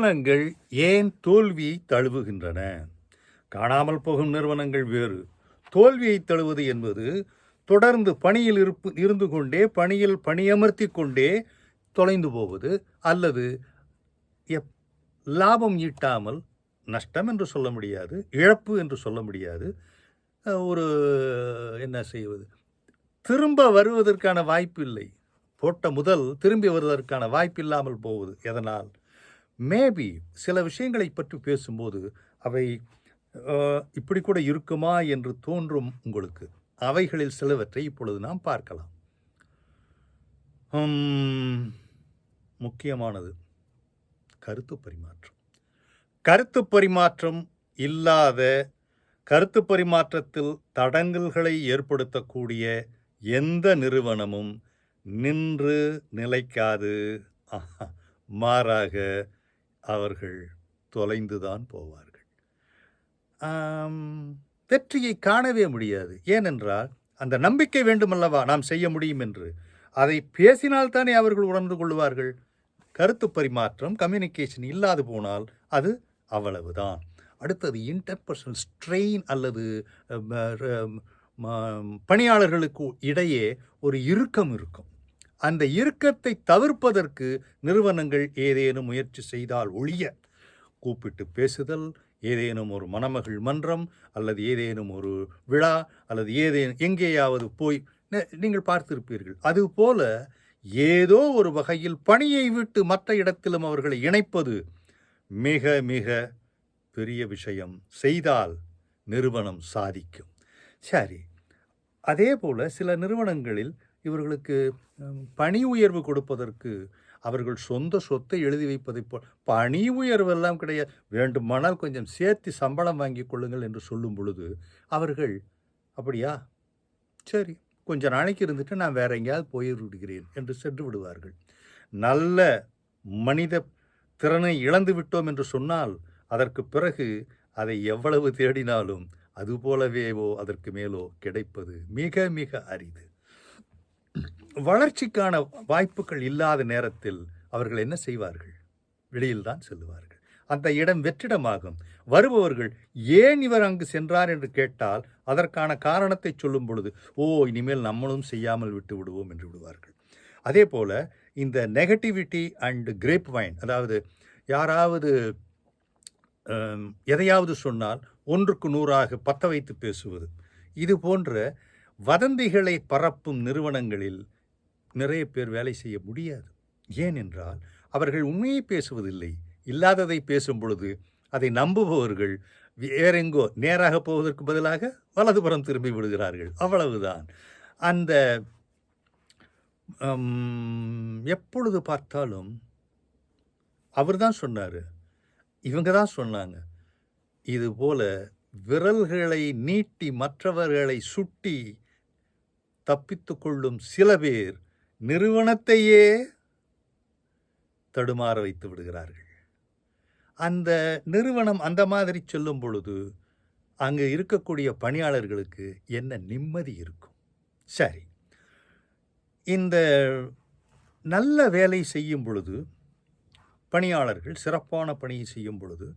நிறுவனங்கள் ஏன் தோல்வியை தழுவுகின்றன? காணாமல் போகும் நிறுவனங்கள் வேறு. தோல்வியை தழுவது என்பது தொடர்ந்து பணியில் இருந்து கொண்டே பணியில் பணியமர்த்தி கொண்டே தொலைந்து போவது, அல்லது லாபம் ஈட்டாமல், நஷ்டம் என்று சொல்ல முடியாது, இழப்பு என்று சொல்ல முடியாது, ஒரு என்ன செய்வது, திரும்ப வருவதற்கான வாய்ப்பு இல்லை, போட்ட முதல் திரும்பி வருவதற்கான வாய்ப்பு இல்லாமல் போவது. எதனால்? மேபி சில விஷயங்களை பற்றி பேசும்போது அவை இப்படி கூட இருக்குமா என்று தோன்றும் உங்களுக்கு. அவைகளில் சிலவற்றை இப்பொழுது நாம் பார்க்கலாம். முக்கியமானது கருத்து பரிமாற்றம். கருத்து பரிமாற்றம் இல்லாத, கருத்து பரிமாற்றத்தில் தடங்கல்களை ஏற்படுத்தக்கூடிய எந்த நிறுவனமும் நின்று நிலைக்காது. மாறாக அவர்கள் தொலைந்துதான் போவார்கள். வெற்றியை காணவே முடியாது. ஏனென்றால் அந்த நம்பிக்கை வேண்டுமல்லவா நாம் செய்ய முடியும் என்று. அதை பேசினால்தானே அவர்கள் உணர்ந்து கொள்வார்கள். கருத்து பரிமாற்றம், கம்யூனிகேஷன் இல்லாது போனால் அது அவ்வளவுதான். அடுத்தது இன்டர்பர்சனல் ஸ்ட்ரெயின், அல்லது பணியாளர்களுக்கு இடையே ஒரு இறுக்கம் இருக்கும். அந்த இறுக்கத்தை தவிர்ப்பதற்கு நிறுவனங்கள் ஏதேனும் முயற்சி செய்தால் ஒழிய, கூப்பிட்டு பேசுதல், ஏதேனும் ஒரு மணமகள் மன்றம், அல்லது ஏதேனும் ஒரு விழா, அல்லது எங்கேயாவது போய் நீங்கள் பார்த்திருப்பீர்கள். அதுபோல ஏதோ ஒரு வகையில் பணியை விட்டு மற்ற இடத்திலும் அவர்களை இணைப்பது மிக மிக பெரிய விஷயம். செய்தால் நிறுவனம் சாதிக்கும். சரி, அதே போல சில நிறுவனங்களில் இவர்களுக்கு பணி உயர்வு கொடுப்பதற்கு அவர்கள் சொந்த சொத்தை எழுதி வைப்பதை போல், பணி உயர்வெல்லாம் கிடையாது, வேண்டுமானால் கொஞ்சம் சேர்த்து சம்பளம் வாங்கி கொள்ளுங்கள் என்று சொல்லும் பொழுது அவர்கள் அப்படியா, சரி கொஞ்ச நாளைக்கு இருந்துட்டு நான் வேற எங்கேயாவது போய்விடுகிறேன் என்று சென்று விடுவார்கள். நல்ல மனித திறனை இழந்து விட்டோம் என்று சொன்னால் அதற்கு பிறகு அதை எவ்வளவு தேடினாலும் அதுபோலவேவோ அதற்கு மேலோ கிடைப்பது மிக மிக அரிது. வளர்ச்சிக்கான வாய்ப்புகள் இல்லாத நேரத்தில் அவர்கள் என்ன செய்வார்கள்? வெளியில்தான் செல்லுவார்கள். அந்த இடம் வெற்றிடமாகும். வருபவர்கள் ஏன் இவர் அங்கு சென்றார் என்று கேட்டால் அதற்கான காரணத்தை சொல்லும் பொழுது, ஓ இனிமேல் நம்மளும் செய்யாமல் விட்டு விடுவோம் என்று விடுவார்கள். அதே போல இந்த நெகட்டிவிட்டி அண்ட் கிரேப் வைன், அதாவது யாராவது எதையாவது சொன்னால் ஒன்றுக்கு நூறாக பற்ற வைத்து பேசுவது, இது போன்ற வதந்திகளை பரப்பும் நிறுவனங்களில் நிறைய பேர் வேலை செய்ய முடியாது. ஏனென்றால் அவர்கள் உண்மையை பேசுவதில்லை. இல்லாததை பேசும் பொழுது அதை நம்புபவர்கள் வேறெங்கோ நேராக போவதற்கு பதிலாக வலதுபுறம் திரும்பி விடுகிறார்கள். அவ்வளவுதான். அந்த எப்பொழுது பார்த்தாலும் அவர் தான் சொன்னார், இவங்க தான் சொன்னாங்க, இதுபோல விரல்களை நீட்டி மற்றவர்களை சுட்டி தப்பித்து கொள்ளும் சில பேர் நிறுவனத்தையே தடுமாற வைத்து விடுகிறார்கள். அந்த நிறுவனம் அந்த மாதிரி சொல்லும் பொழுது அங்கு இருக்கக்கூடிய பணியாளர்களுக்கு என்ன நிம்மதி இருக்கும்? சரி, இந்த நல்ல வேலை செய்யும் பொழுது, பணியாளர்கள் சிறப்பான பணியை செய்யும் பொழுது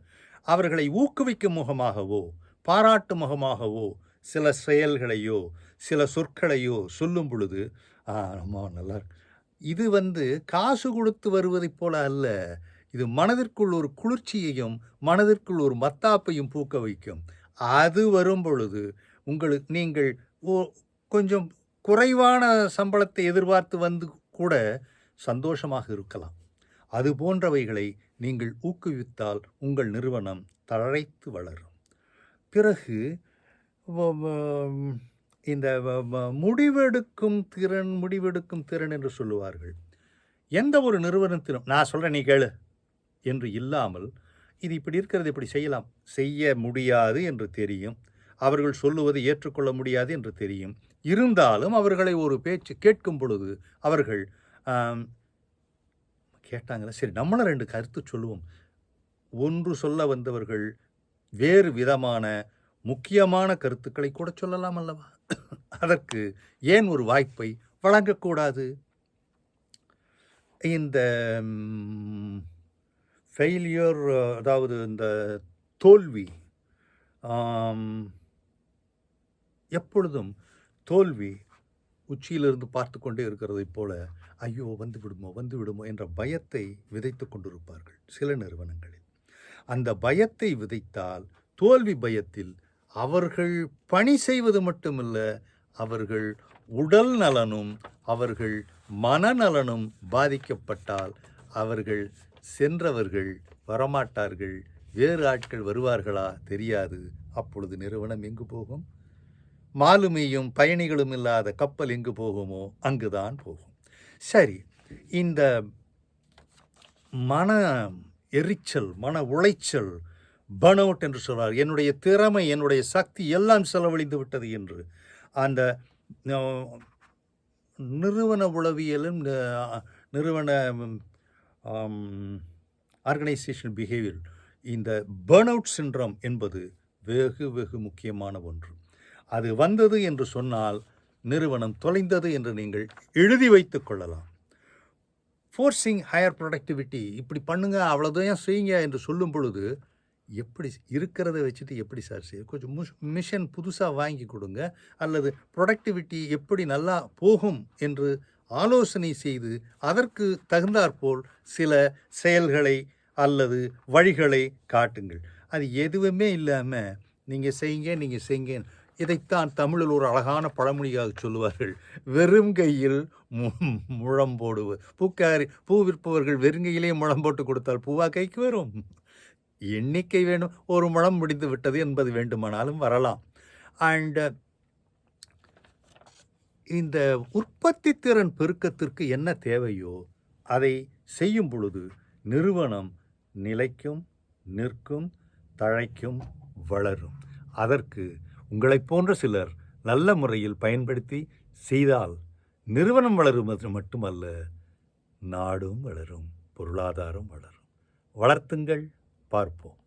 அவர்களை ஊக்குவிக்கும் முகமாகவோ பாராட்டு முகமாகவோ சில செயல்களையோ சில சொற்களையோ சொல்லும் பொழுது ரொம்ப நல்லா, இது காசு கொடுத்து வருவதைப் போல அல்ல. இது மனதிற்குள் ஒரு குளிர்ச்சியையும் மனதிற்குள் ஒரு மத்தாப்பையும் பூக்க வைக்கும். அது வரும் பொழுது நீங்கள் கொஞ்சம் குறைவான சம்பளத்தை எதிர்பார்த்து வந்து கூட சந்தோஷமாக இருக்கலாம். அது போன்றவைகளை நீங்கள் ஊக்குவித்தால் உங்கள் நிறுவனம் தழைத்து வளரும். பிறகு இந்த முடிவெடுக்கும் திறன் என்று சொல்லுவார்கள். எந்த ஒரு நிறுவனத்திலும் நான் சொல்கிறேன் நீ கேளு என்று இல்லாமல், இது இப்படி இருக்கிறது, இப்படி செய்ய முடியாது என்று தெரியும், அவர்கள் சொல்லுவதை ஏற்றுக்கொள்ள முடியாது என்று தெரியும். இருந்தாலும் அவர்களை ஒரு பேச்சு கேட்கும் பொழுது அவர்கள் கேட்டாங்களே, சரி நம்மளும் 2 கருத்து சொல்லுவோம். ஒன்று சொல்ல வந்தவர்கள் வேறு விதமான முக்கியமான கருத்துக்களை கூட சொல்லலாம் அல்லவா? அதற்கு ஏன் ஒரு வாய்ப்பை வழங்கக்கூடாது? இந்த ஃபெயிலியர், அதாவது இந்த தோல்வி, ஆம், எப்பொழுதும் தோல்வி உச்சியிலிருந்து பார்த்து கொண்டே இருக்கிறதைப் போல, ஐயோ வந்து விடுமோ வந்து விடுமோ என்ற பயத்தை விதைத்து கொண்டிருப்பார்கள் சில நிறுவனங்களில். அந்த பயத்தை விதைத்தால் தோல்வி பயத்தில் அவர்கள் பணி செய்வது மட்டுமல்ல, அவர்கள் உடல் நலனும் அவர்கள் மனநலனும் பாதிக்கப்பட்டால் அவர்கள் சென்றவர்கள் வரமாட்டார்கள். வேறு ஆட்கள் வருவார்களா தெரியாது. அப்பொழுது நிறுவனம் எங்கு போகும்? மாலுமியும் பயணிகளும் இல்லாத கப்பல் எங்கு போகுமோ அங்குதான் போகும். சரி, இந்த மன எரிச்சல், மன உளைச்சல், பர்ன் அவுட் என்று சொல்வார். என்னுடைய திறமை, என்னுடைய சக்தி எல்லாம் செலவழிந்து விட்டது என்று அந்த நிறுவன உளவியலும் நிறுவன ஆர்கனைசேஷன் பிஹேவியர், இந்த பர்ன் அவுட் சிண்ட்ரோம் என்பது வெகு வெகு முக்கியமான ஒன்று. அது வந்தது என்று சொன்னால் நிறுவனம் தொலைந்தது என்று நீங்கள் எழுதி வைத்துக் கொள்ளலாம். ஃபோர்ஸிங் ஹையர் ப்ரொடக்டிவிட்டி, இப்படி பண்ணுங்க, அவ்வளோதான் செய்யுங்க என்று சொல்லும் பொழுது, எப்படி இருக்கிறத வச்சுட்டு எப்படி சார் செய்ய, கொஞ்சம் மிஷன் புதுசாக வாங்கி கொடுங்க, அல்லது ப்ரொடக்டிவிட்டி எப்படி நல்லா போகும் என்று ஆலோசனை செய்து அதற்கு தகுந்தாற்போல் சில செயல்களை அல்லது வழிகளை காட்டுங்கள். அது எதுவுமே இல்லாமல் நீங்கள் செய்யுங்க. இதைத்தான் தமிழில் ஒரு அழகான பழமொழியாக சொல்லுவார்கள், வெறும் கையில் முழம் போடுவது. பூ விற்பவர்கள் வெறுங்கையிலே முழம் போட்டு கொடுத்தால் பூவா கைக்கு வரும்? எண்ணிக்கை வேணும், ஒரு முழம் முடிந்து விட்டது என்பது வேண்டுமானாலும் வரலாம். அண்ட் இந்த உற்பத்தி திறன் பெருக்கத்திற்கு என்ன தேவையோ அதை செய்யும் பொழுது நிறுவனம் நிலைக்கும், நிற்கும், தழைக்கும், வளரும். அதற்கு உங்களைப் போன்ற சிலர் நல்ல முறையில் பயன்படுத்தி செய்தால் நிறுவனம் வளருவது மட்டுமல்ல, நாடும் வளரும், பொருளாதாரம் வளரும். வளர்த்துங்கள், பார்ப்போம்.